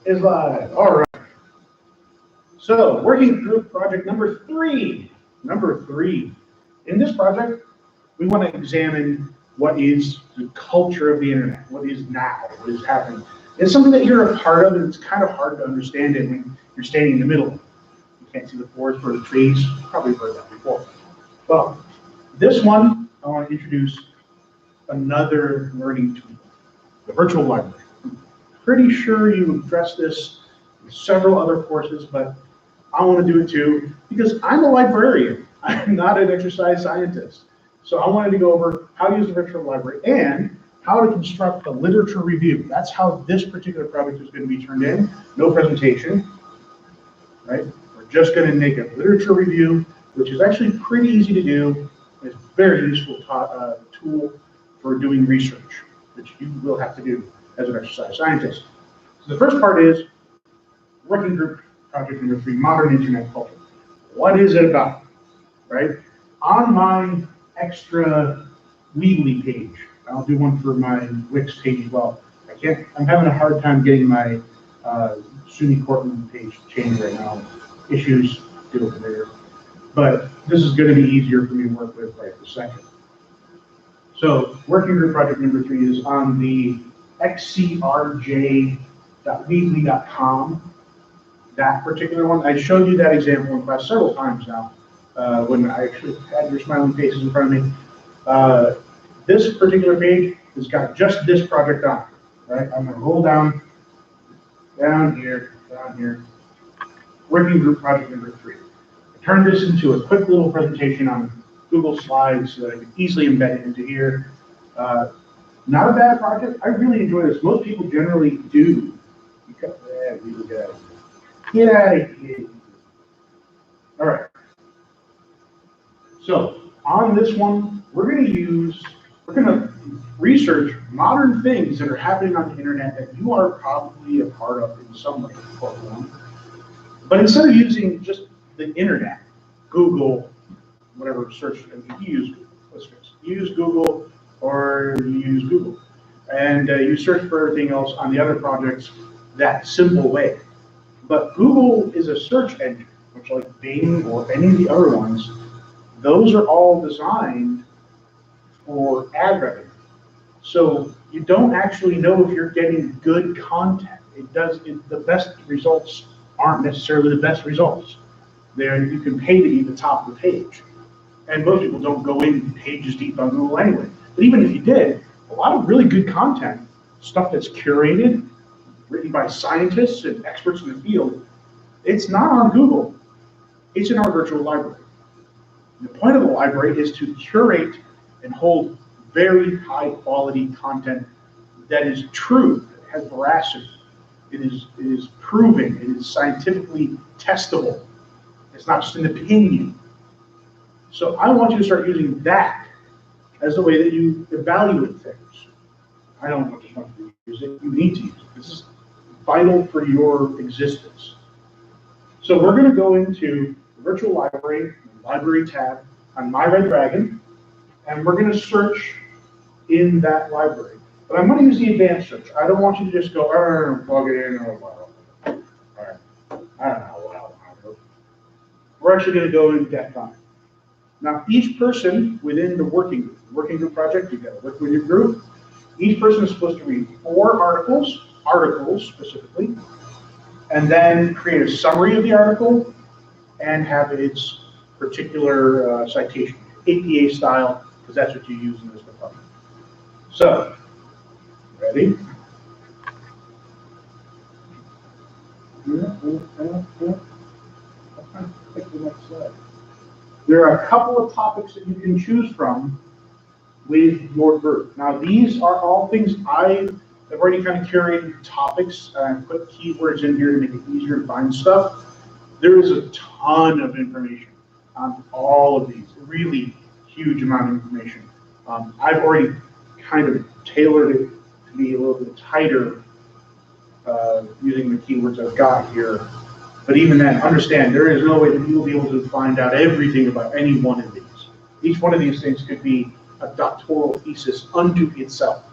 Is live. All right. So, working group project number three. Number three. In this project, we want to examine what is the culture of the internet, what is now, what is happening. It's something that you're a part of, and it's kind of hard to understand it when you're standing in the middle. You can't see the forest or the trees. Probably heard that before. Well, this one, I want to introduce another learning tool, the virtual library. Pretty sure you addressed this in several other courses, but I want to do it too because I'm a librarian. I'm not an exercise scientist. So I wanted to go over how to use the virtual library and how to construct a literature review. That's how this particular project is going to be turned in. No presentation, right? We're just going to make a literature review, which is actually pretty easy to do. It's a very useful tool for doing research, which you will have to do as an exercise scientist. So the first part is working group project number three, modern internet culture. What is it about, right? On my extra Weebly page, I'll do one for my Wix page as well. I'm having a hard time getting my SUNY Cortland page changed right now. Issues deal with there. But this is going to be easier for me to work with right this second. So working group project number three is on the xcrj.weebly.com. That particular one, I showed you that example in class several times now, when I actually had your smiling faces in front of me. This particular page has got just this project on it, right? I'm gonna roll down here, working group project number three. I turned this into a quick little presentation on Google Slides so that I could easily embed it into here. Not a bad project. I really enjoy this. Most people generally do. Get out of here. All right. So on this one, we're going to research modern things that are happening on the internet that you are probably a part of in some way. But instead of using just the internet, Google, whatever search, you use Google. Let's fix it. You use Google or you use Google. And you search for everything else on the other projects that simple way. But Google is a search engine, which like Bing or any of the other ones, those are all designed for ad revenue. So you don't actually know if you're getting good content. The best results aren't necessarily the best results. You can pay to be the top of the page. And most people don't go in pages deep on Google anyway. But even if you did, a lot of really good content, stuff that's curated, written by scientists and experts in the field, it's not on Google. It's in our virtual library. The point of the library is to curate and hold very high quality content that is true, that has veracity. It is proven, it is scientifically testable. It's not just an opinion. So I want you to start using that as the way that you evaluate things. I don't just want you to use it, you need to use it. This is vital for your existence. So we're going to go into the virtual library tab on MyRedDragon, and we're going to search in that library. But I'm going to use the advanced search. I don't want you to just go, plug it in, or well. All right. I don't know. We're actually going to go in depth on it. Now, each person within the working group project, you've got to work with your group. Each person is supposed to read 4 articles specifically, and then create a summary of the article and have its particular citation, APA style, because that's what you use in this department. So, ready? There are a couple of topics that you can choose from with your group. Now, these are all things I've already kind of curated topics and put keywords in here to make it easier to find stuff. There is a ton of information on all of these, really huge amount of information. I've already kind of tailored it to be a little bit tighter using the keywords I've got here. But even then, understand, there is no way that you'll be able to find out everything about any one of these. Each one of these things could be a doctoral thesis unto itself.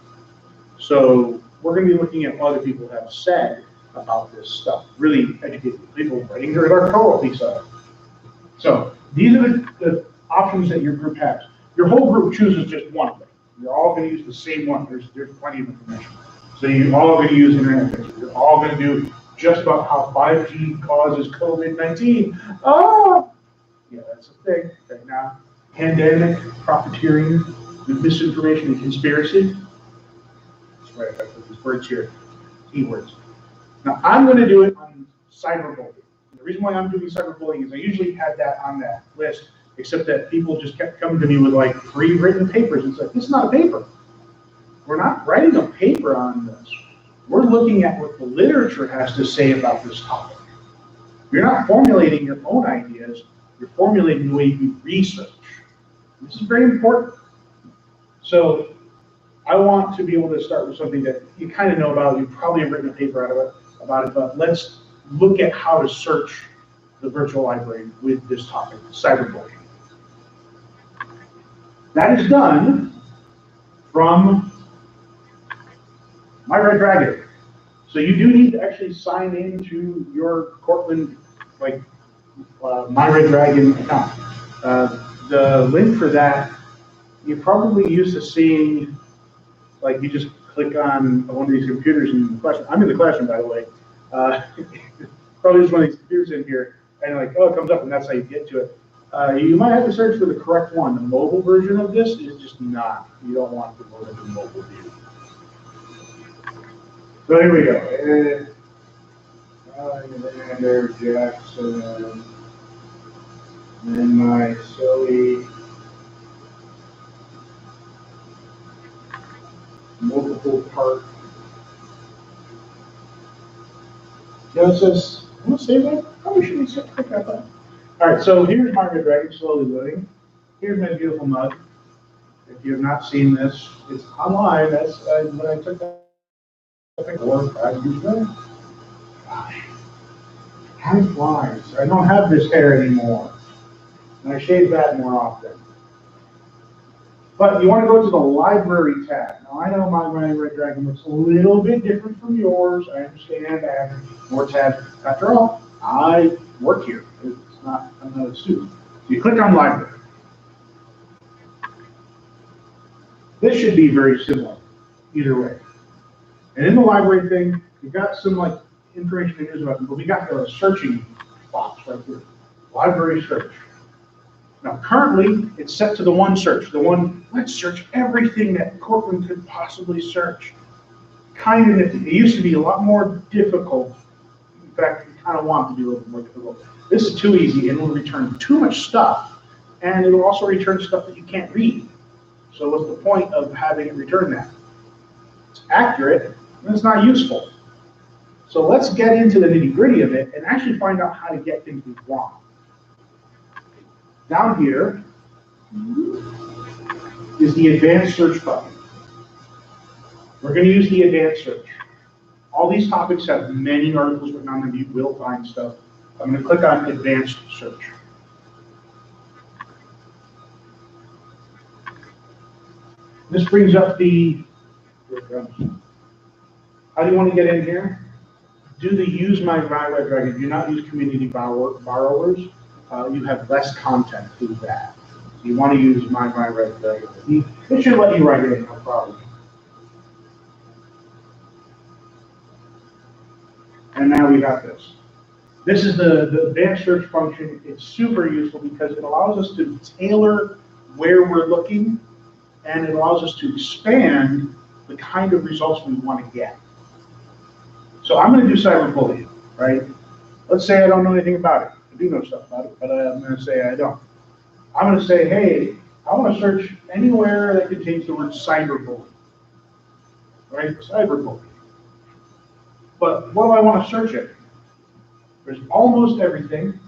So we're going to be looking at what other people have said about this stuff, really educate people writing their electoral piece of it. So these are the options that your group has. Your whole group chooses just one thing. You're all going to use the same one. There's plenty of information. So you're all going to use internet pictures. You're all going to do just about how 5G causes COVID-19. Oh, yeah, that's a thing right now. Pandemic, profiteering, misinformation, and conspiracy. That's right, I put these words here, keywords. Now I'm going to do it on cyberbullying. The reason why I'm doing cyberbullying is I usually had that on that list, except that people just kept coming to me with like 3 written papers. It's like, this is not a paper. We're not writing a paper on this. We're looking at what the literature has to say about this topic. You're not formulating your own ideas, you're formulating the way you do research. This is very important. So I want to be able to start with something that you kind of know about. You probably have written a paper about it, but let's look at how to search the virtual library with this topic, cyberbullying. That is done from My Red Dragon. So you do need to actually sign into your Cortland, like, My Red Dragon account. The link for that, you're probably used to seeing, like, you just click on one of these computers in the classroom. I'm in the classroom, by the way. Probably just one of these computers in here, and like, oh, it comes up, and that's how you get to it. You might have to search for the correct one. The mobile version of this is just not. You don't want to go to the mobile view. So here we go. Alexander Jackson, and my silly multiple part. Genesis. I'm gonna save that. Probably shouldn't say click that button. All right, so here's my Red Dragon slowly loading. Here's my beautiful mug. If you have not seen this, it's online. That's when I took that. I think 4 or 5 years ago. Gosh, time flies. I don't have this hair anymore, and I shave that more often. But you want to go to the library tab. Now I know my Red Dragon looks a little bit different from yours. I understand. I have more tabs. After all, I work here. I'm not a student. So you click on library. This should be very similar, either way. And in the library thing, we've got some like information to use about them, but we got the searching box right here. Library search. Now currently it's set to the one search, let's search everything that Cortland could possibly search. Kind of nifty. It used to be a lot more difficult. In fact, we kind of want it to be a little bit more difficult. This is too easy and will return too much stuff, and it will also return stuff that you can't read. So what's the point of having it return that? It's accurate, and it's not useful. So let's get into the nitty-gritty of it and actually find out how to get things we want. Down here is the advanced search button. We're going to use the advanced search. All these topics have many articles written on them. You will find stuff. I'm going to click on advanced search. This brings up the, how do you want to get in here? Do the use my Red Dragon. Do not use community borrowers. You have less content through that. So you want to use my Red Dragon. It should let you write it in, no problem. And now we got this. This is the advanced search function. It's super useful because it allows us to tailor where we're looking, and it allows us to expand the kind of results we want to get. So I'm going to do cyberbullying, right? Let's say I don't know anything about it. I do know stuff about it, but I'm going to say I don't. I'm going to say, hey, I want to search anywhere that contains the word cyberbullying, right? Cyberbullying. But what do I want to search it? There's almost everything.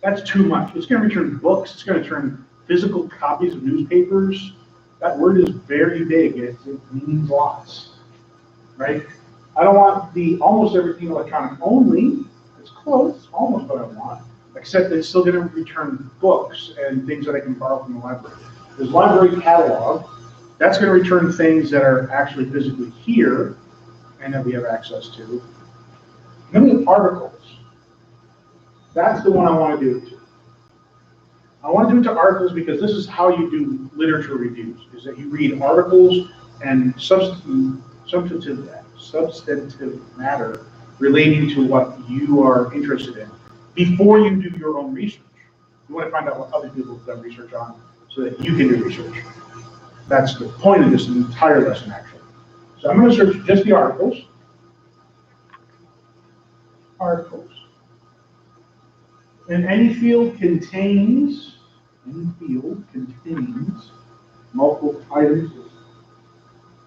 That's too much. It's going to return books. It's going to return physical copies of newspapers. That word is very big. It means lots, right? I don't want the almost everything electronic only. It's close, almost what I want, except that it's still going to return books and things that I can borrow from the library. There's library catalog. That's going to return things that are actually physically here and that we have access to. Then articles. That's the one I want to do it to. I want to do it to articles because this is how you do literature reviews, is that you read articles and substantive matter relating to what you are interested in before you do your own research. You want to find out what other people have done research on so that you can do research. That's the point of this entire lesson, actually. So I'm going to search just the articles. Articles. And any field contains multiple items.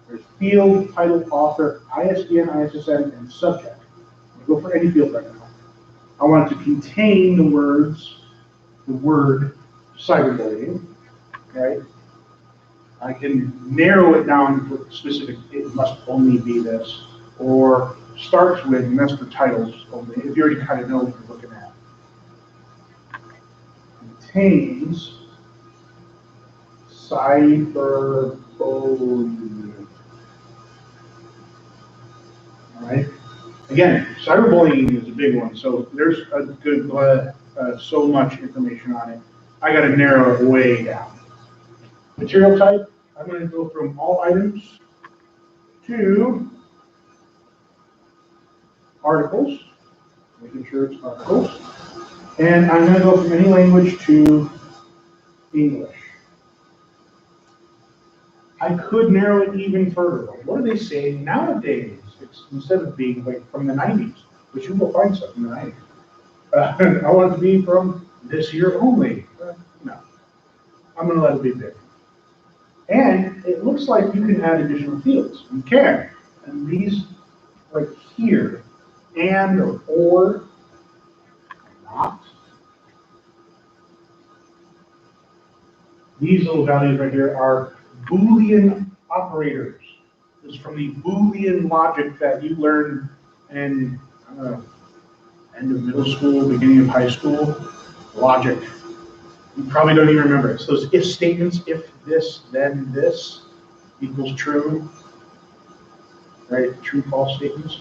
There's field, title, author, ISBN, ISSN, and subject. I'll go for any field right now. I want it to contain the word cyberbullying, right? I can narrow it down for specific, it must only be this, or starts with, and that's for titles only, if you already kind of know what you're looking at. Contains cyberbullying. All right. Again, cyberbullying is a big one, so there's a good so much information on it. I got to narrow it way down. Material type, I'm going to go from all items to articles, making sure it's articles, and I'm going to go from any language to English. I could narrow it even further. What do they say nowadays? It's, instead of being like from the 90s, which you will find stuff in the 90s. I want it to be from this year only. No, I'm going to let it be big. And it looks like you can add additional fields. You can. And these right here, and or not. These little values right here are Boolean operators. This is from the Boolean logic that you learned in end of middle school, beginning of high school. Logic. You probably don't even remember it. So those if statements, if this, then this equals true. Right? True, false statements.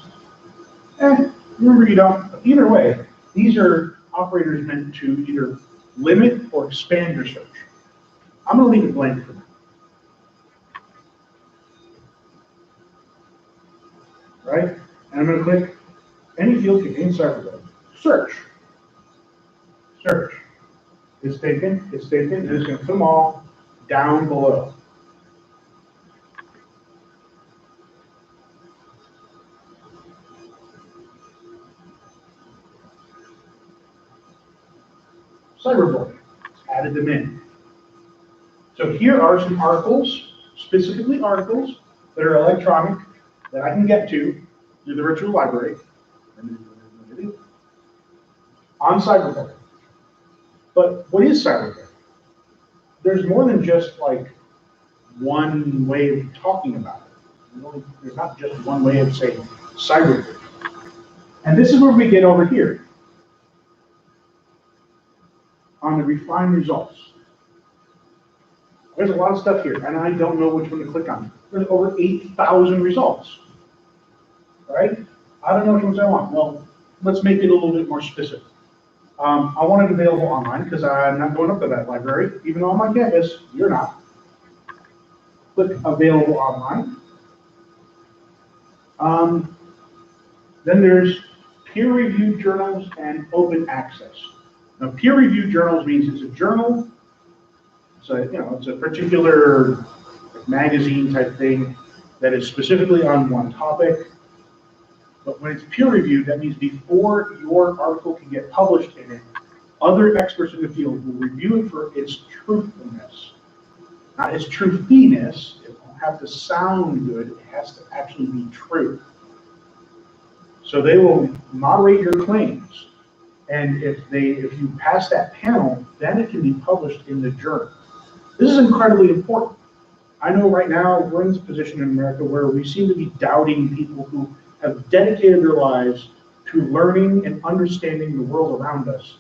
Remember you don't. Either way, these are operators meant to either limit or expand your search. I'm going to leave it blank for now. Right? And I'm going to click any field contains cyberbullying. Search. Search. It's taken, and it's going to put them all down below. Cyberbullying. Added them in. So here are some articles, specifically articles that are electronic that I can get to through the virtual library on cyberbullying. But what is cyberbullying? There's more than just like one way of talking about it. There's not just one way of saying cyberbullying. And this is where we get over here on the refined results. There's a lot of stuff here, and I don't know which one to click on. There's over 8,000 results, right? I don't know which ones I want. Well, let's make it a little bit more specific. I want it available online because I'm not going up to that library, even though I'm on campus, you're not. Click available online. Then there's peer-reviewed journals and open access. Now, peer-reviewed journals means it's a journal. So, it's a particular magazine type thing that is specifically on one topic. But when it's peer reviewed, that means before your article can get published in it, other experts in the field will review it for its truthfulness. Not its truthiness. It won't have to sound good. It has to actually be true. So they will moderate your claims. And if you pass that panel, then it can be published in the journal. This is incredibly important. I know right now we're in this position in America where we seem to be doubting people who have dedicated their lives to learning and understanding the world around us.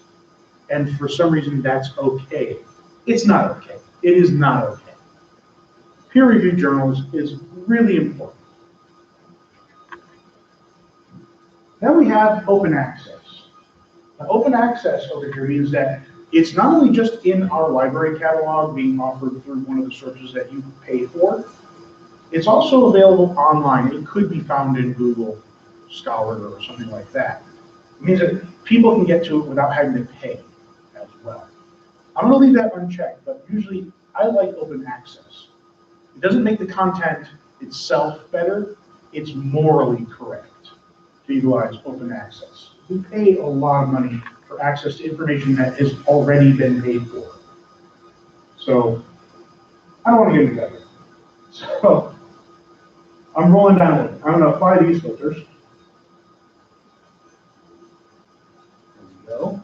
And for some reason, that's okay. It's not okay. It is not okay. Peer-reviewed journals is really important. Then we have open access. Now, open access over here means that it's not only just in our library catalog being offered through one of the sources that you pay for, it's also available online. It could be found in Google Scholar or something like that. It means that people can get to it without having to pay as well. I'm going to leave that unchecked, but usually I like open access. It doesn't make the content itself better, it's morally correct to utilize open access. We pay a lot of money for access to information that has already been paid for. So I don't want to get into that here. So I'm rolling down. I'm going to apply these filters. There we go.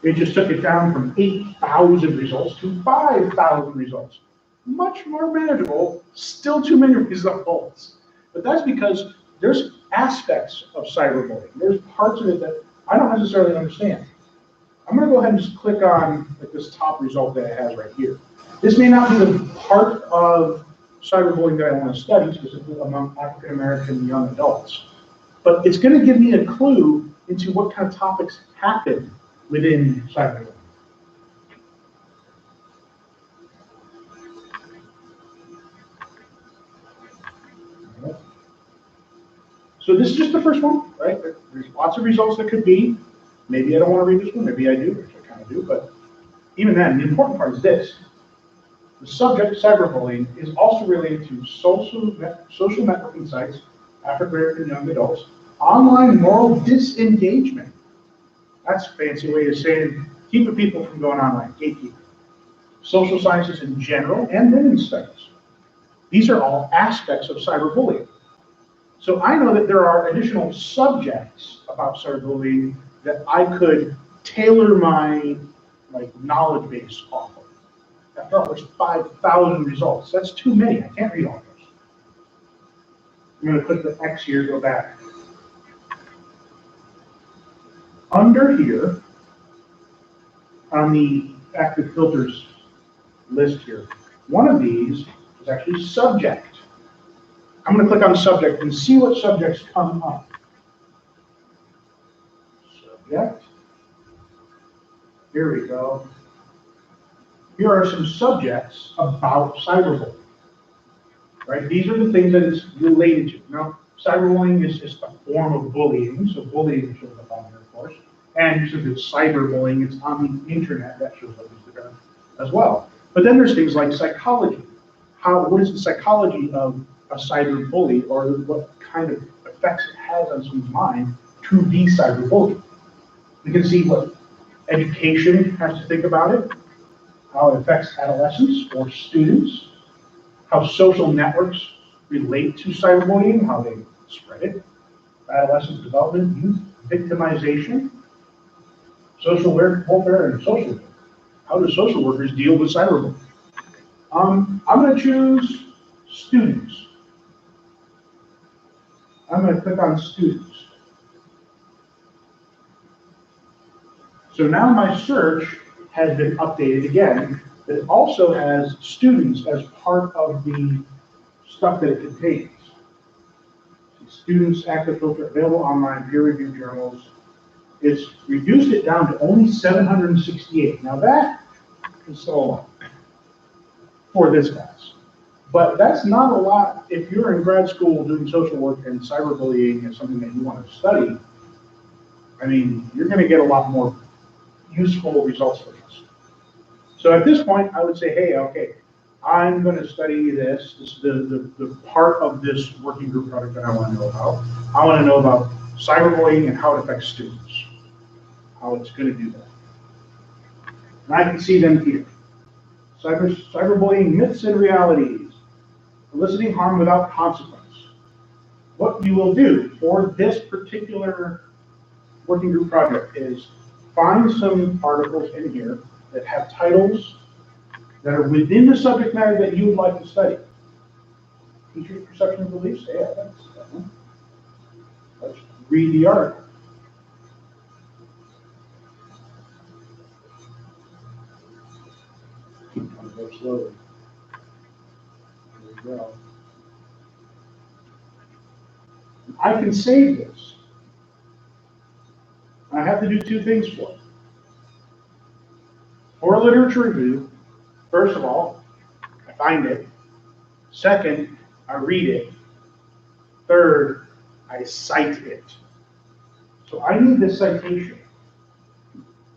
It just took it down from 8,000 results to 5,000 results. Much more manageable, still too many results. But that's because there's aspects of cyberbullying. There's parts of it that I don't necessarily understand. I'm going to go ahead and just click on this top result that it has right here. This may not be the part of cyberbullying that I want to study, specifically among African American young adults, but it's going to give me a clue into what kind of topics happen within cyberbullying. So this is just the first one, right? There's lots of results that could be. Maybe I don't want to read this one, maybe I do, which I kind of do, but even then, the important part is this. The subject of cyberbullying is also related to social networking sites, African American young adults, online moral disengagement. That's a fancy way of saying keeping people from going online, gatekeeping. Social sciences in general, and women's studies. These are all aspects of cyberbullying. So I know that there are additional subjects about cyberbullying that I could tailor my knowledge base off of. After all, there's 5,000 results. That's too many. I can't read all those. I'm going to click the X here, go back. Under here, on the active filters list here, one of these is actually subject. I'm going to click on subject and see what subjects come up. Subject. Here we go. Here are some subjects about cyberbullying. Right? These are the things that it's related to. Now, cyberbullying is just a form of bullying, so bullying shows up on here, of course. And since it's cyberbullying, it's on the internet, that shows up as well. But then there's things like psychology. What is the psychology of a cyber bully, or what kind of effects it has on someone's mind to be cyberbullied? We can see what education has to think about it, how it affects adolescents or students, how social networks relate to cyberbullying, how they spread it, adolescent development, youth victimization, social welfare, and social work. How do social workers deal with cyberbullying? I'm going to choose students. I'm going to click on students. So now my search has been updated again. It also has students as part of the stuff that it contains. Students, active filter, available online, peer-reviewed journals. It's reduced it down to only 768. Now that is so long for this class. But that's not a lot if you're in grad school doing social work and cyberbullying is something that you want to study. I mean, you're going to get a lot more useful results for this. So at this point, I would say, hey, okay, I'm going to study this. This is the part of this working group project that I want to know about. I want to know about cyberbullying and how it affects students, how it's going to do that. And I can see them here. Cyberbullying myths and realities, eliciting harm without consequence. What you will do for this particular working group project is find some articles in here that have titles that are within the subject matter that you would like to study. Teacher's perception of beliefs, yeah, that's that one. Let's read the article. I'll go slowly. There we go. I can save this. I have to do two things for it. For a literature review, first of all, I find it. Second, I read it. Third, I cite it. So I need this citation.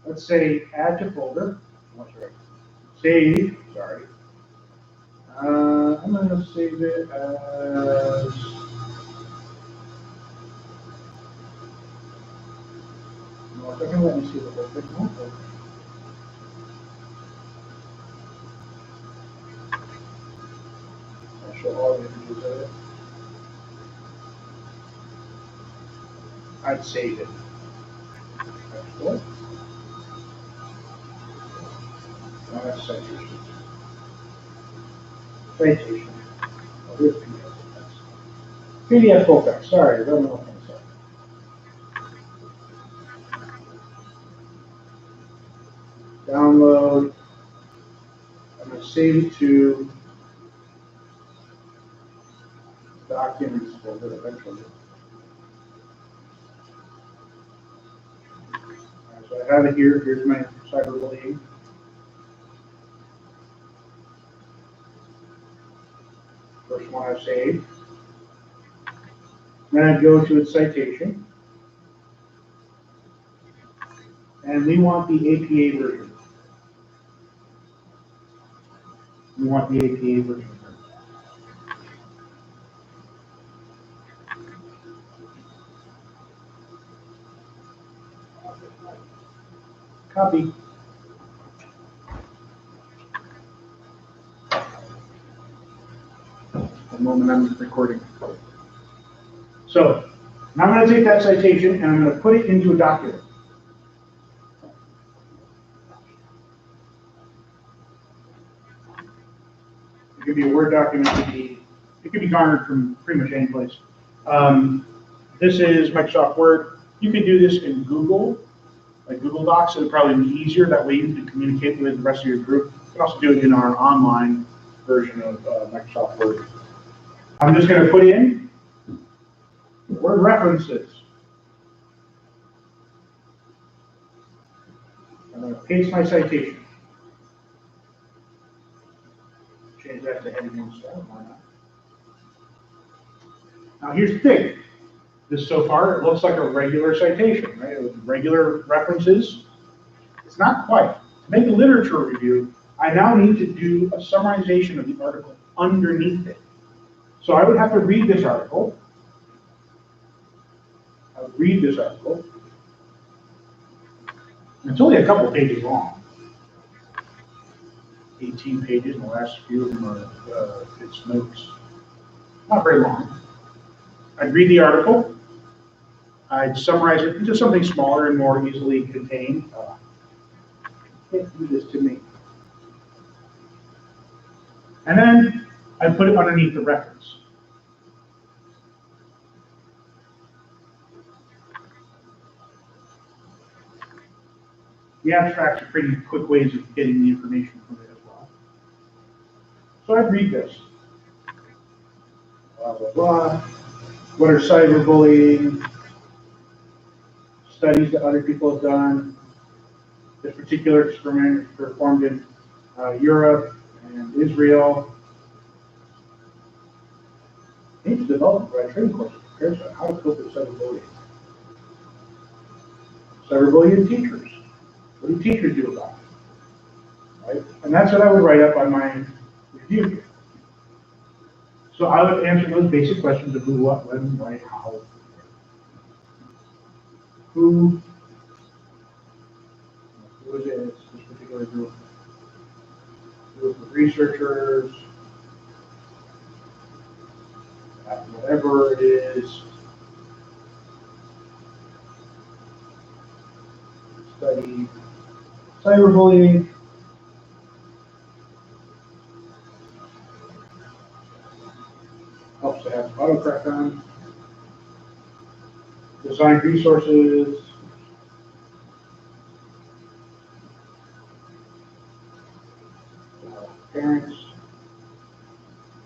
Let's say add to folder. Save, sorry. I'm going to save it as no, it's not going to let me see the whole thing. Okay. I'll show all the images of it. I'd save it. Export. That's citation. Citation. Oh, here's PDF full-text. PDF full-text. Sorry, I don't know what I'm saying. Download. I'm going to save it to documents folder eventually. So I have it here. Here's my cyberbullying. First one I've saved. Then I go to its citation. And we want the APA version. We want the APA version. Copy. The moment I'm recording. So now I'm going to take that citation and I'm going to put it into a document. It could be a Word document, it could be garnered from pretty much any place. This is Microsoft Word. You can do this in Google, like Google Docs. It would probably be easier. That way you can communicate with the rest of your group. You can also do it in our online version of Microsoft Word. I'm just going to put in word references. I'm going to paste my citation. Change that to heading 1 style. Why not? Now here's the thing. This so far, it looks like a regular citation, right? With regular references. It's not quite. To make a literature review, I now need to do a summarization of the article underneath it. So I would have to read this article. I would read this article. And it's only a couple pages long. 18 pages, and the last few of them are its notes. Not very long. I'd read the article. I'd summarize it into something smaller and more easily contained. Can't do this to me. And then I put it underneath the reference. The abstracts are pretty quick ways of getting the information from it as well. So I'd read this. Blah, blah, blah. What are cyberbullying? Studies that other people have done. This particular experiment performed in Europe and Israel. Needs to develop a training course prepares on how to cope with cyberbullying. Cyberbullying teachers. What do teachers do about it? Right? And that's what I would write up on my review here. So I would answer those basic questions of who, what, when, why, how. Who is it? This particular group. Group of researchers. Whatever it is. Study cyberbullying. Helps to have autocorrect on. Design resources. Parents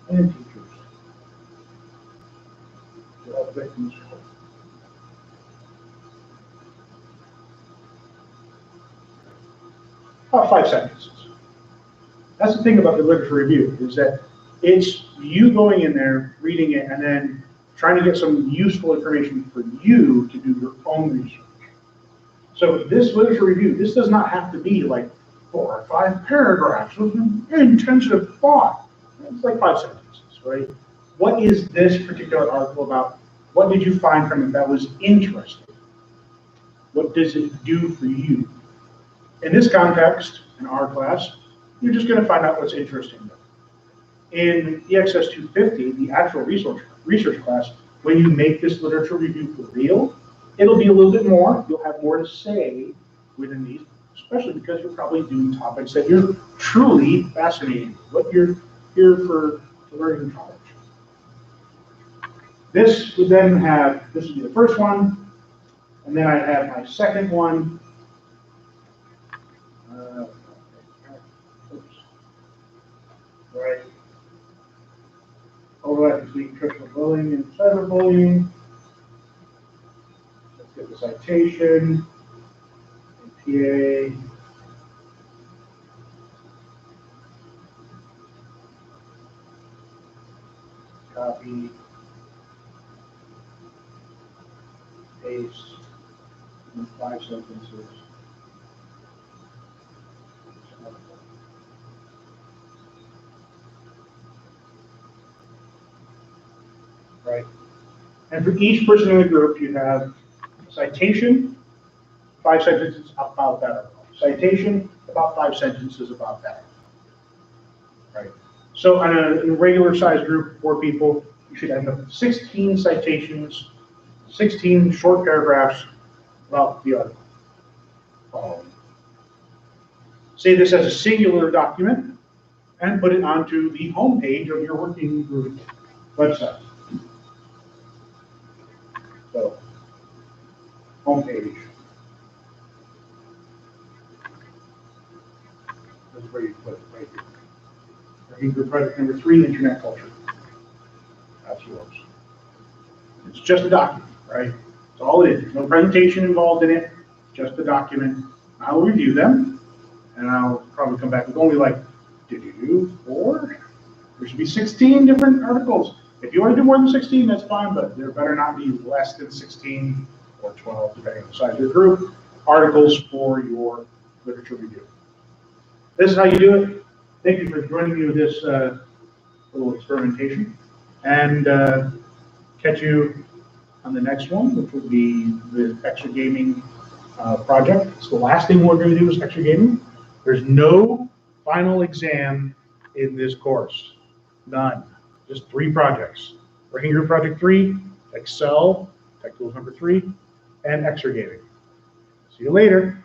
and teachers to help victims. about 5 sentences. That's the thing about the literature review, is that it's you going in there, reading it, and then trying to get some useful information for you to do your own research. So this literature review, this does not have to be like 4 or 5 paragraphs of intensive thought. It's like 5 sentences, right? What is this particular article about? What did you find from it that was interesting? What does it do for you? In this context, in our class, you're just going to find out what's interesting. In EXS 250, the actual research class, when you make this literature review for real, it'll be a little bit more. You'll have more to say within these, especially because you're probably doing topics that you're truly fascinated with, what you're here for to learn in college. This would then have, this would be the first one, and then I have my second one. Right. Overlap between traditional bullying and cyberbullying. Let's get the citation. APA. Copy. Paste. And 5 sentences. Right. And for each person in the group, you have a citation, 5 sentences about that article. Citation, about 5 sentences about that. Right. So in a regular sized group, 4 people, you should end up with 16 citations, 16 short paragraphs about the article. Say this as a singular document and put it onto the home page of your working group website. So, home page. This is where you put it, right here. Working group project number 3, internet culture. That's yours. It's just a document, right? That's all it is. There's no presentation involved in it, just a document. I'll review them, and I'll probably come back with only like, did you do 4? There should be 16 different articles. If you want to do more than 16, that's fine, but there better not be less than 16 or 12, depending on the size of your group, articles for your literature review. This is how you do it. Thank you for joining me with this little experimentation, and catch you on the next one, which will be the extra gaming project. So the last thing we're going to do is extra gaming. There's no final exam in this course, none. Just 3 projects. Working Group Project 3, Excel, Tech Tools number 3, and extra gaming. See you later.